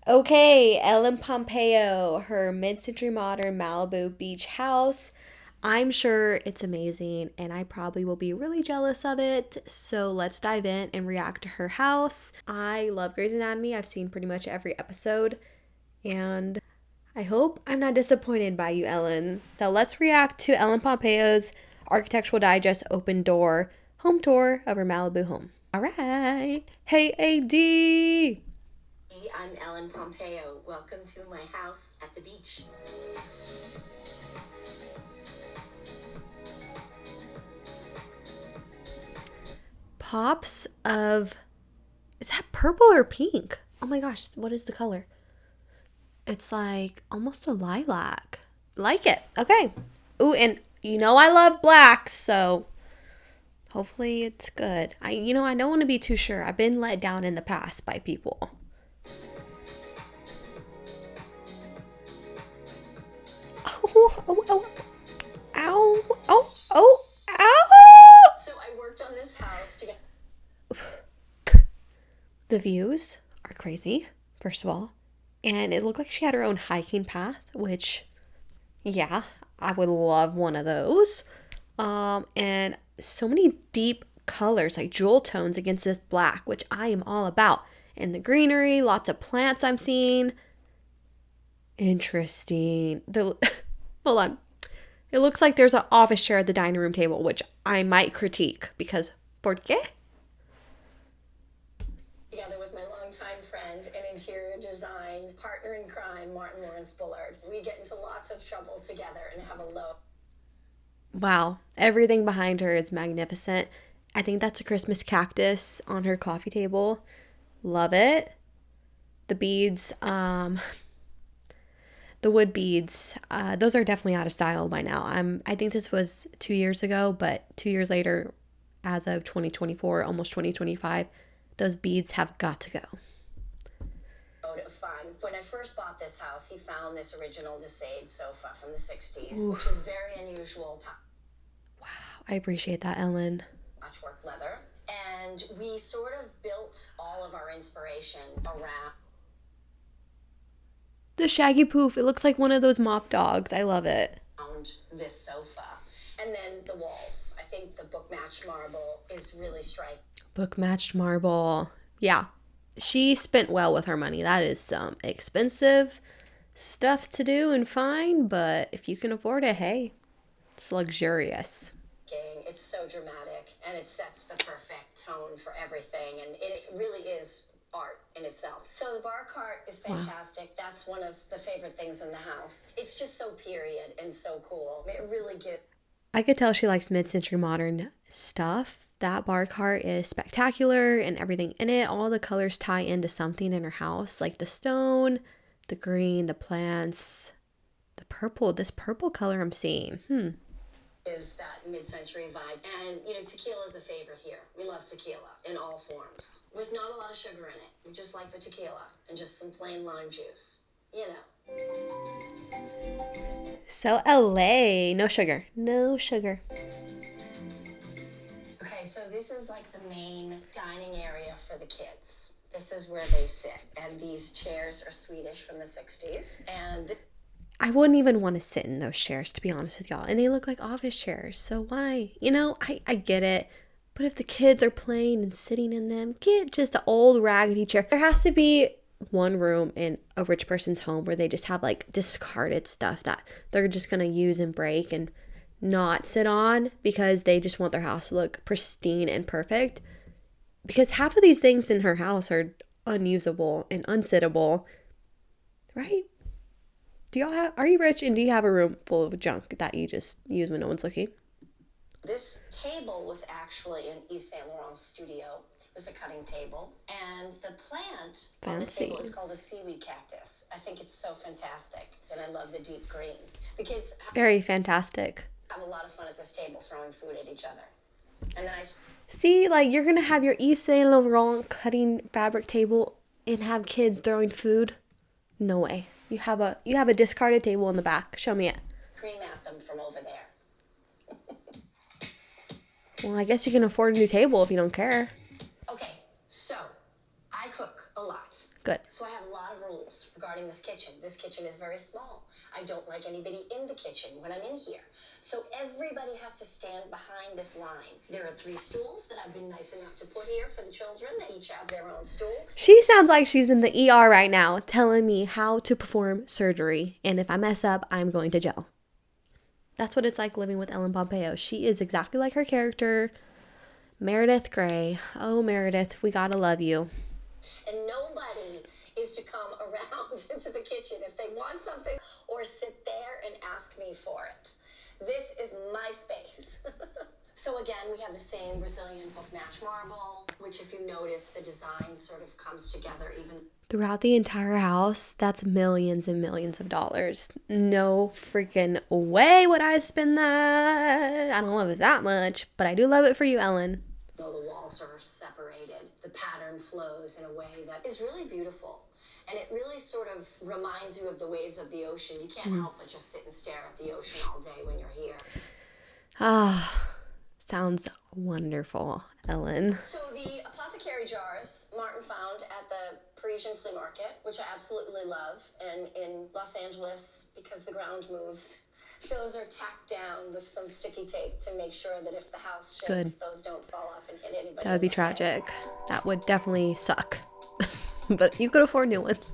Okay, Ellen Pompeo, her mid-century modern Malibu beach house. I'm sure it's amazing and I probably will be really jealous of it. So let's dive in and react to her house. I love Grey's Anatomy. I've seen pretty much every episode and I hope I'm not disappointed by you, Ellen. So let's react to Ellen Pompeo's Architectural Digest open door home tour of her Malibu home. All right. Hey, AD. I'm Ellen Pompeo. Welcome to my house at the beach. Pops of, is that purple or pink? Oh my gosh, what is the color? It's like almost a lilac. Like it. Okay. Ooh, and you know I love blacks, so hopefully it's good. I don't want to be too sure. I've been let down in the past by people. Oh, oh, oh. Ow. Oh, oh, ow. So I worked on this house to get. The views are crazy, first of all. And it looked like she had her own hiking path, which, yeah, I would love one of those. And so many deep colors, like jewel tones against this black, which I am all about. And the greenery, lots of plants I'm seeing. Interesting. Hold on. It looks like there's an office chair at the dining room table, which I might critique because ¿por qué? Together with my longtime friend and interior design partner in crime, Martin Lawrence Bullard. We get into lots of trouble together and have a low. Wow, everything behind her is magnificent. I think that's a Christmas cactus on her coffee table. Love it. The beads, the wood beads, those are definitely out of style by now. I think this was 2 years ago, but 2 years later, as of 2024, almost 2025, those beads have got to go. Of fun. When I first bought this house, he found this original Desade sofa from the 60s, Ooh. which is very unusual. Wow, I appreciate that, Ellen. Patchwork leather. And we sort of built all of our inspiration around The shaggy poof, it looks like one of those mop dogs. I love it. this sofa. And then the walls. I think the book match marble is really striking. Book matched marble. Yeah, she spent well with her money. That is some expensive stuff to do and find, but if you can afford it, hey, it's luxurious. It's so dramatic and it sets the perfect tone for everything, and it really is art in itself. So the bar cart is fantastic. Wow. That's one of the favorite things in the house. It's just so period and so cool. It really gets. I could tell she likes mid-century modern stuff. That bar cart is spectacular and everything in it. All the colors tie into something in her house, like the stone, the green, the plants, the purple. This purple color I'm seeing. Is that mid-century vibe. And, tequila is a favorite here. We love tequila in all forms, with not a lot of sugar in it. We just like the tequila and just some plain lime juice, So LA, no sugar, no sugar. Okay, so this is like the main dining area for the kids. This is where they sit, and these chairs are Swedish from the 60s, and I wouldn't even want to sit in those chairs, to be honest with y'all. And they look like office chairs. So why? I get it. But if the kids are playing and sitting in them, get just an old raggedy chair. There has to be one room in a rich person's home where they just have like discarded stuff that they're just going to use and break and not sit on because they just want their house to look pristine and perfect. Because half of these things in her house are unusable and unsittable, right? Are you rich and do you have a room full of junk that you just use when no one's looking? This table was actually in Yves Saint Laurent's studio. It was a cutting table. And the plant on the table is called a seaweed cactus. I think it's so fantastic. And I love the deep green. The kids Very fantastic. have a lot of fun at this table throwing food at each other. And then See, like you're going to have your Yves Saint Laurent cutting fabric table and have kids throwing food? No way. You have a discarded table in the back. Show me it. Scream at them from over there. Well, I guess you can afford a new table if you don't care. Okay, so I cook a lot. Good. So I have a lot of rules regarding this kitchen. This kitchen is very small. I don't like anybody in the kitchen when I'm in here. So everybody has to stand behind this line. There are 3 stools that I've been nice enough to put here for the children. They each have their own stool. She sounds like she's in the ER right now telling me how to perform surgery. And if I mess up, I'm going to jail. That's what it's like living with Ellen Pompeo. She is exactly like her character, Meredith Grey. Oh, Meredith, we gotta love you. And nobody is to come around into the kitchen if they want something or sit there and ask me for it. This is my space. So again, we have the same Brazilian book match marble, which if you notice, the design sort of comes together even Throughout the entire house, that's millions and millions of dollars. No freaking way would I spend that. I don't love it that much, but I do love it for you, Ellen. though the walls are separated. The pattern flows in a way that is really beautiful. And it really sort of reminds you of the waves of the ocean. You can't help but just sit and stare at the ocean all day when you're here. Ah, sounds wonderful, Ellen. So the apothecary jars Martin found at the Parisian flea market, which I absolutely love, and in Los Angeles, because the ground moves, those are tacked down with some sticky tape to make sure that if the house shakes, Good. those don't fall off and hit anybody. That would be tragic. That would definitely suck. But you could afford new ones.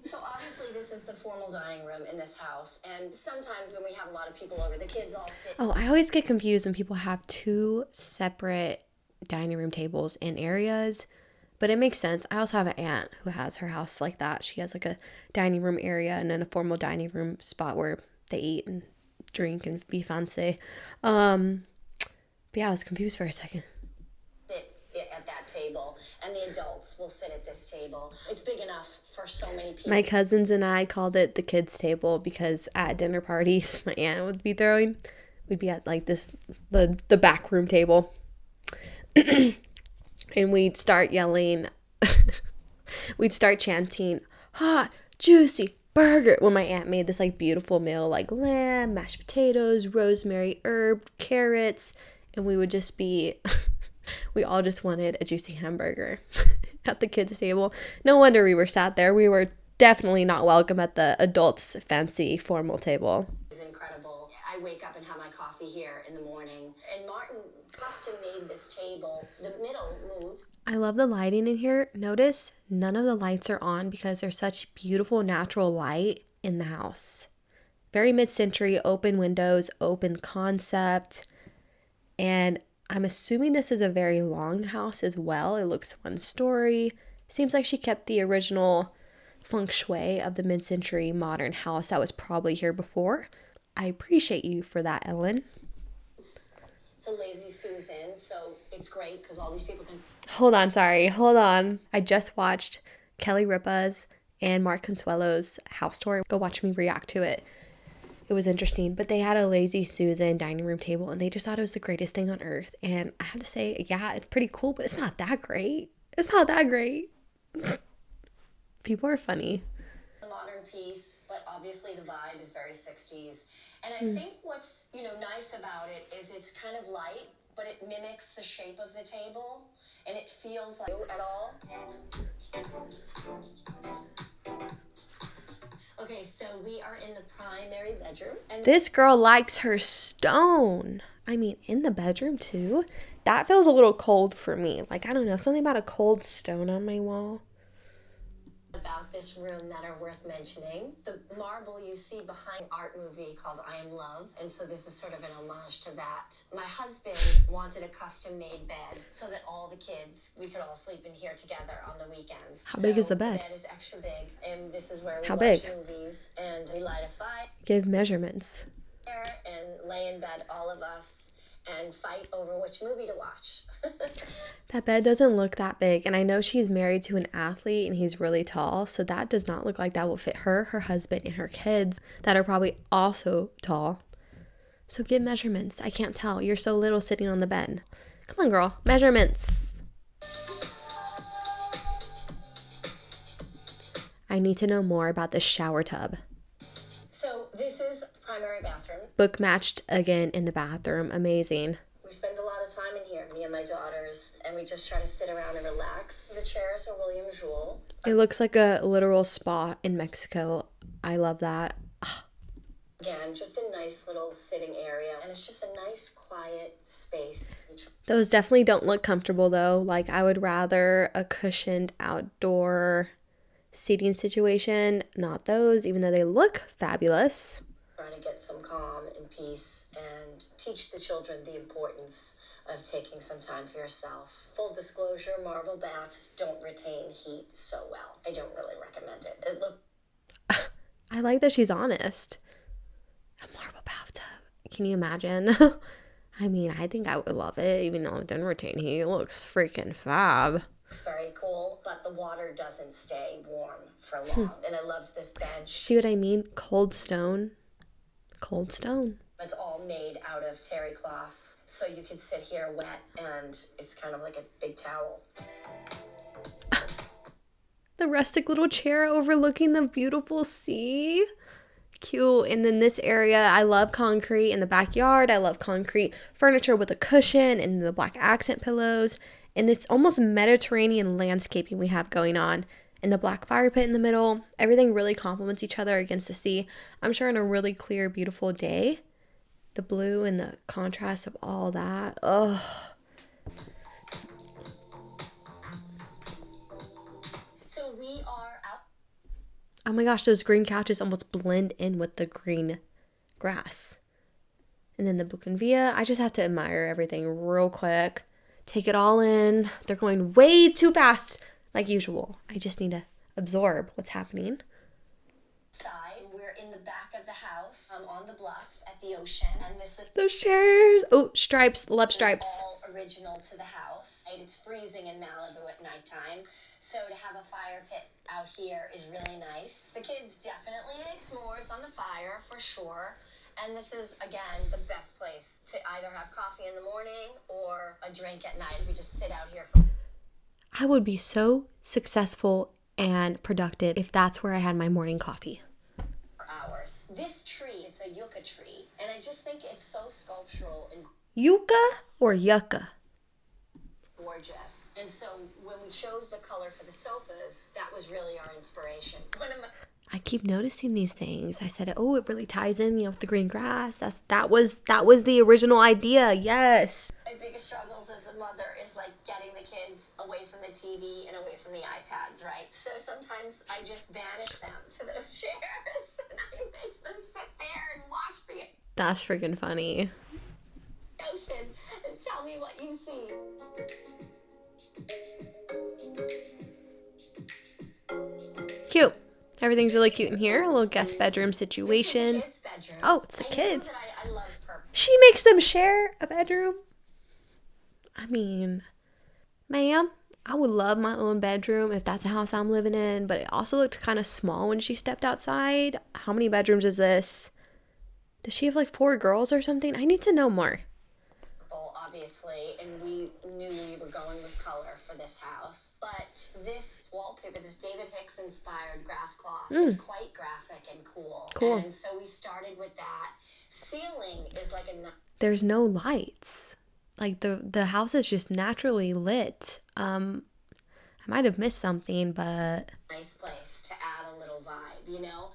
So obviously this is the formal dining room in this house, and sometimes when we have a lot of people over, the kids all sit. Oh, I always get confused when people have 2 separate dining room tables and areas, but it makes sense. I also have an aunt who has her house like that. She has like a dining room area and then a formal dining room spot where they eat and drink and be fancy. But yeah, I was confused for a second. Sit at that table, and the adults will sit at this table. It's big enough for so many people. My cousins and I called it the kids' table because at dinner parties my aunt would be throwing, we'd be at like this, the back room table. And we'd start yelling, we'd start chanting, hot, juicy burger, when my aunt made this like beautiful meal, like lamb, mashed potatoes, rosemary, herb, carrots, and we would just be, we all just wanted a juicy hamburger at the kids' table. No wonder we were sat there. We were definitely not welcome at the adults' fancy formal table. It's incredible. I wake up and have my coffee here in the morning, and Martin custom made this table. The middle moves. I love the lighting in here. Notice none of the lights are on because there's such beautiful natural light in the house. Very mid-century, open windows, open concept. And I'm assuming this is a very long house as well. It looks 1 story. Seems like she kept the original feng shui of the mid-century modern house that was probably here before. I appreciate you for that, Ellen. It's a lazy Susan, so it's great because all these people can. Hold on. I just watched Kelly Ripa's and Mark Consuelo's house tour. Go watch me react to it. It was interesting, but they had a lazy Susan dining room table and they just thought it was the greatest thing on earth. And I have to say, yeah, it's pretty cool, but it's not that great. People are funny. A modern piece, but obviously the vibe is very 60s. And I think what's, nice about it is it's kind of light, but it mimics the shape of the table, and it feels like at all. Okay, so we are in the primary bedroom. And This girl likes her stone. I mean, in the bedroom too. That feels a little cold for me. Like, I don't know, something about a cold stone on my wall. about this room that are worth mentioning. The marble you see behind art movie called I Am Love, and so this is sort of an homage to that. My husband wanted a custom-made bed so that all the kids, we could all sleep in here together on the weekends. How big is the bed? The bed is extra big, and this is where we How watch big? movies, and we light a fire Give measurements. and lay in bed, all of us, and fight over which movie to watch. That bed doesn't look that big, and I know she's married to an athlete and he's really tall, so that does not look like that will fit her, her husband, and her kids that are probably also tall. So give measurements. I can't tell. You're so little sitting on the bed. Come on, girl. Measurements. I need to know more about this shower tub. So this is primary bathroom. Book matched again in the bathroom. Amazing. We spend a lot of time in here, me and my daughters, and we just try to sit around and relax. The chairs are William Jewell. It looks like a literal spa in Mexico. I love that. Again, just a nice little sitting area, and it's just a nice, quiet space. Those definitely don't look comfortable, though. Like, I would rather a cushioned outdoor seating situation, not those, even though they look fabulous. Trying to get some calm and peace and teach the children the importance of taking some time for yourself. Full disclosure, marble baths don't retain heat so well. I don't really recommend it. I like that she's honest. A marble bathtub. Can you imagine? I mean, I think I would love it, even though it doesn't retain heat. It looks freaking fab. It's very cool, but the water doesn't stay warm for long. And I loved this bench. See what I mean? Cold stone. Cold stone. It's all made out of terry cloth, so you could sit here wet, and it's kind of like a big towel. The rustic little chair overlooking the beautiful sea. Cute. And then this area, I love concrete. In the backyard, I love concrete furniture with a cushion and the black accent pillows and this almost Mediterranean landscaping we have going on, and the black fire pit in the middle. Everything really complements each other against the sea. I'm sure on a really clear, beautiful day, the blue and the contrast of all that. Ugh. So we are out. Oh my gosh, those green couches almost blend in with the green grass. And then the bougainvillea. I just have to admire everything real quick. Take it all in. They're going way too fast, like usual. I just need to absorb what's happening. We're in the back of the house, on the bluff at the ocean, and this is those chairs. Oh, stripes. Love stripes. It's all original to the house. It's freezing in Malibu at nighttime, so to have a fire pit out here is really nice. The kids definitely make s'mores on the fire for sure. And this is, again, the best place to either have coffee in the morning or a drink at night. We just sit out here for... I would be so successful and productive if that's where I had my morning coffee. For hours. This tree, it's a yucca tree, and I just think it's so sculptural and... Yucca or yucca? Gorgeous. And so when we chose the color for the sofas, that was really our inspiration. I keep noticing these things. I said, oh, it really ties in, with the green grass. That was the original idea. Yes. My biggest struggles as a mother is like getting the kids away from the TV and away from the iPads, right? So sometimes I just banish them to those chairs and I make them sit there and watch the That's freaking funny. ocean and tell me what you see. Cute. Everything's really cute in here. A little guest bedroom situation. This is the kids' bedroom. Oh, it's the kids. I love purple. She makes them share a bedroom. I mean, ma'am, I would love my own bedroom if that's the house I'm living in, but it also looked kind of small when she stepped outside. How many bedrooms is this? Does she have like 4 girls or something? I need to know more. Obviously, and we knew we were going with color for this house. But this wallpaper, this David Hicks inspired grass cloth is quite graphic and cool. Cool. And so we started with that. Ceiling is like a... There's no lights. Like the house is just naturally lit. I might have missed something, but... nice place to add a little vibe,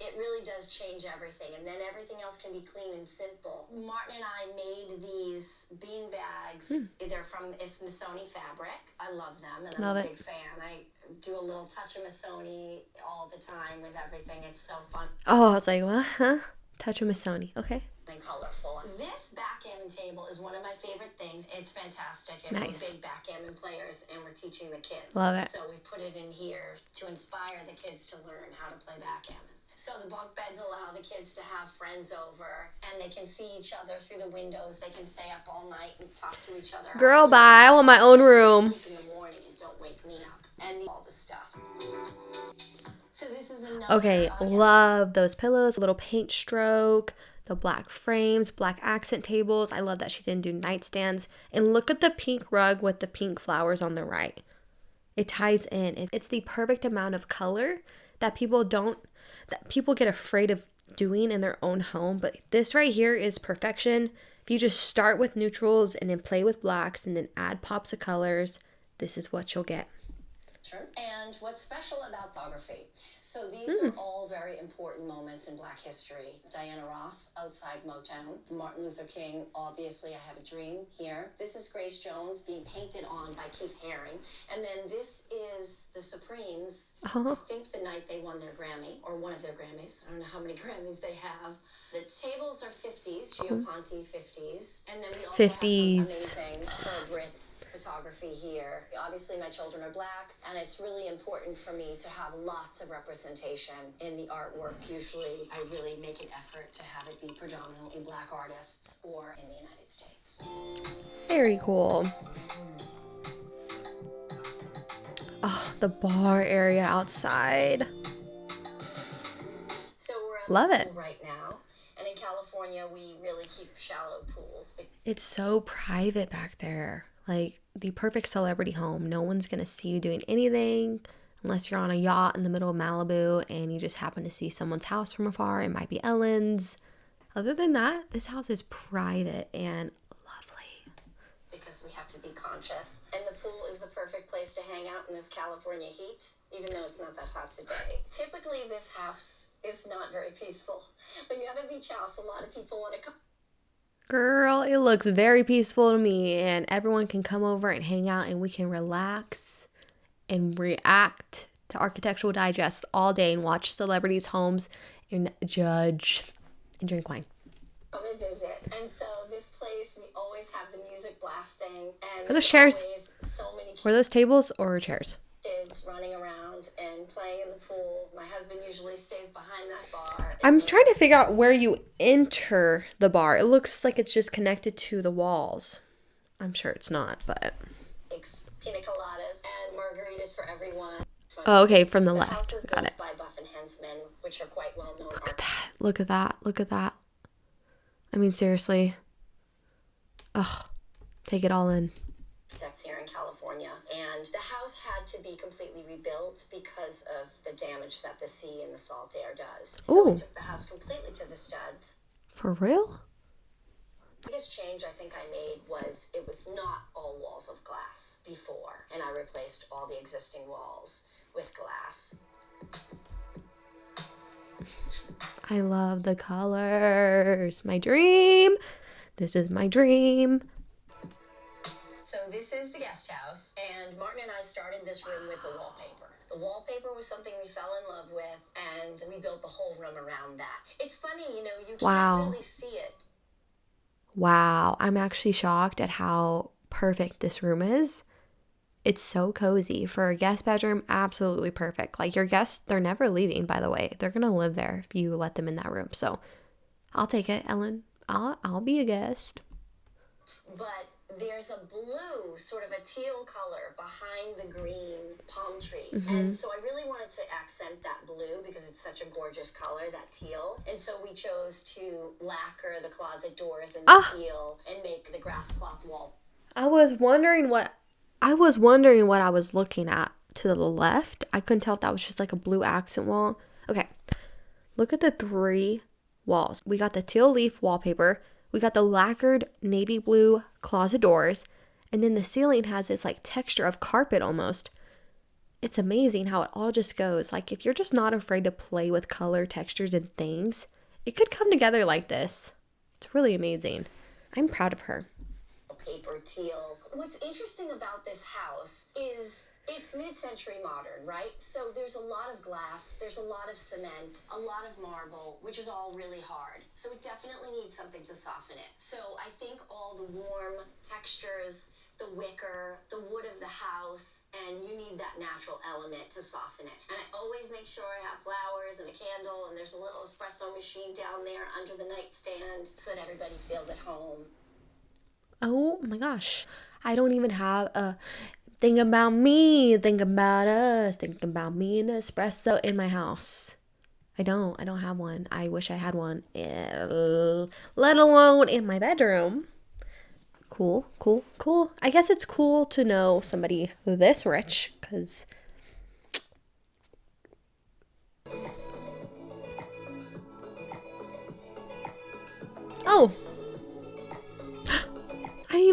It really does change everything, and then everything else can be clean and simple. Martin and I made these bean bags. They're from Missoni fabric. I love them, and I'm a big fan. I do a little touch of Missoni all the time with everything. It's so fun. Oh, I was like, what? Huh? Touch of Missoni. Okay. And colorful. This backgammon table is one of my favorite things. It's fantastic, and nice. We're big backgammon players, and we're teaching the kids. Love it. So we put it in here to inspire the kids to learn how to play backgammon. So the bunk beds allow the kids to have friends over, and they can see each other through the windows. They can stay up all night and talk to each other. Girl, bye. I want my own room. Sleep in the morning and don't wake me up. And all the stuff. So this is another... Okay, love those pillows. A little paint stroke. The black frames, black accent tables. I love that she didn't do nightstands. And look at the pink rug with the pink flowers on the right. It ties in. It's the perfect amount of color that people get afraid of doing in their own home. But this right here is perfection. If If you just start with neutrals and then play with blacks and then add pops of colors, this is what you'll get. And what's special about photography? So these are all very important moments in Black history. Diana Ross, outside Motown. Martin Luther King, obviously I Have a Dream here. This is Grace Jones being painted on by Keith Haring. And then this is the Supremes. I think the night they won their Grammy, or one of their Grammys. I don't know how many Grammys they have. The tables are 50s, Gio Ponte 50s. And then we also 50s. have some amazing Herb Ritz photography here. Obviously my children are Black, and it's really important for me to have lots of representation in the artwork. Usually I really make an effort to have it be predominantly Black artists or in the United States. Very cool. Oh, the bar area outside. So we're at Love the it. pool right now. And in California, we really keep shallow pools. It's so private back there. Like the perfect celebrity home. No one's going to see you doing anything unless you're on a yacht in the middle of Malibu and you just happen to see someone's house from afar. It might be Ellen's. Other than that, this house is private and lovely. Because we have to be conscious. And the pool is the perfect place to hang out in this California heat, even though it's not that hot today. Typically, this house is not very peaceful. When you have a beach house, a lot of people want to come. Girl, it looks very peaceful to me, and everyone can come over and hang out and we can relax and react to Architectural Digest all day and watch celebrities' homes and judge and drink wine. Come and visit. And so this place, we always have the music blasting. And Are those chairs? So many Were those tables or chairs? kids running around and playing in the pool. My husband usually stays behind that bar. I'm trying to figure out where you enter the bar. It looks like it's just connected to the walls. I'm sure it's not, but... Pina coladas and margaritas for everyone. Oh, okay, from the The left. house was Got built it. by Buff and Hensman, which are quite well known. Look at that. Look at that. Look at that. I mean, seriously. Ugh. Take it all in. Architects here in California, and the house had to be completely rebuilt because of the damage that the sea and the salt air does. So we took the house completely to the studs. For real? The biggest change I think I made was it was not all walls of glass before, and I replaced all the existing walls with glass. I love the colors. My dream. This is my dream. So this is the guest house, and Martin and I started this room with the wallpaper. The wallpaper was something we fell in love with, and we built the whole room around that. It's funny, you know, you can't really see it. Wow. I'm actually shocked at how perfect this room is. It's so cozy. For a guest bedroom, absolutely perfect. Like your guests, they're never leaving, by the way. They're going to live there if you let them in that room. So I'll take it, Ellen. I'll be a guest. But there's a blue, sort of a teal color behind the green palm trees. And so I really wanted to accent that blue because it's such a gorgeous color, that teal. And so we chose to lacquer the closet doors in the teal and make the grass cloth wall. I was wondering what I was looking at to the left. I couldn't tell if that was just like a blue accent wall. Okay. Look at the 3 walls. We got the teal leaf wallpaper. We got the lacquered navy blue closet doors. And then the ceiling has this like texture of carpet almost. It's amazing how it all just goes. Like if you're just not afraid to play with color, textures, and things, it could come together like this. It's really amazing. I'm proud of her. Paper teal. What's interesting about this house is it's mid-century modern, right? So there's a lot of glass, there's a lot of cement, a lot of marble, which is all really hard. So it definitely needs something to soften it. So I think all the warm textures, the wicker, the wood of the house, and you need that natural element to soften it. And I always make sure I have flowers and a candle, and there's a little espresso machine down there under the nightstand so that everybody feels at home. Oh my gosh. I don't even have a think about me, think about us, think about me and espresso in my house. I don't have one. I wish I had one, let alone in my bedroom. Cool. I guess it's cool to know somebody this rich, because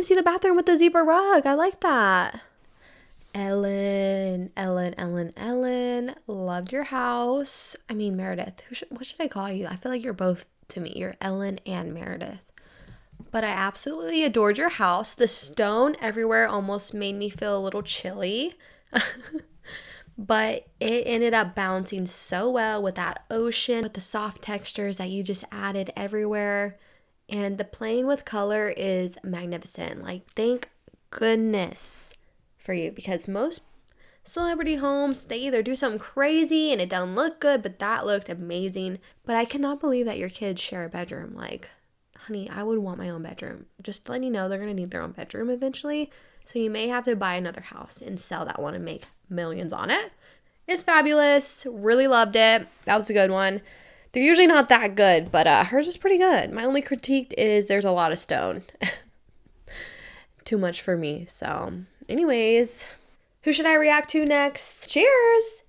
see the bathroom with the zebra rug. I like that. Ellen, loved your house. I mean, Meredith, what should I call you? I feel like you're both to me. You're Ellen and Meredith. But I absolutely adored your house. The stone everywhere almost made me feel a little chilly. But it ended up balancing so well with that ocean, with the soft textures that you just added everywhere. And the playing with color is magnificent. Like, thank goodness for you, because most celebrity homes, they either do something crazy and it doesn't look good, but that looked amazing. But I cannot believe that your kids share a bedroom. Like, honey, I would want my own bedroom. Just letting you know, they're going to need their own bedroom eventually. So you may have to buy another house and sell that one and make millions on it. It's fabulous. Really loved it. That was a good one. They're usually not that good, but hers is pretty good. My only critique is there's a lot of stone. Too much for me. So anyways, who should I react to next? Cheers!